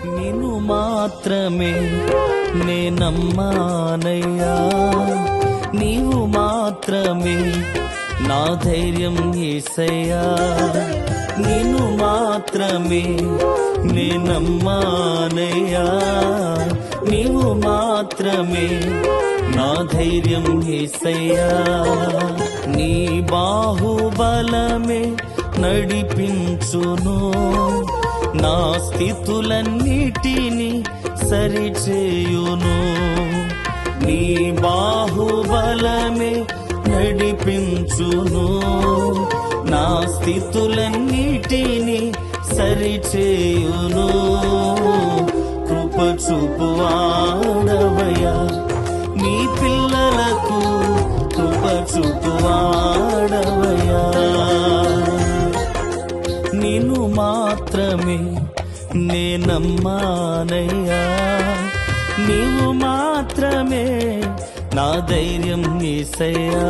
నిన్ను మాత్రమే నే నమ్మానయ్యా, నీవు మాత్రమే నా ధైర్యం యేసయ్యా. నిన్ను మాత్రమే నే నమ్మానయ్యా, నీవు మాత్రమే నా ధైర్యం యేసయ్యా. నీ బాహుబలమే నడిపించును, నా స్థితులన్నిటిని సరిచేయును. నీ బాహుబలమే నడిపించును, నా స్థితులన్నిటిని సరిచేయును. కృప చూపువాడవయ్యా, నీ పిల్లలకు కృప చూపువాడవయ్యా. నిన్ను మాత్రమే నే నమ్మానయ్యా, నీవు మాత్రమే నా ధైర్యం యేసయ్యా.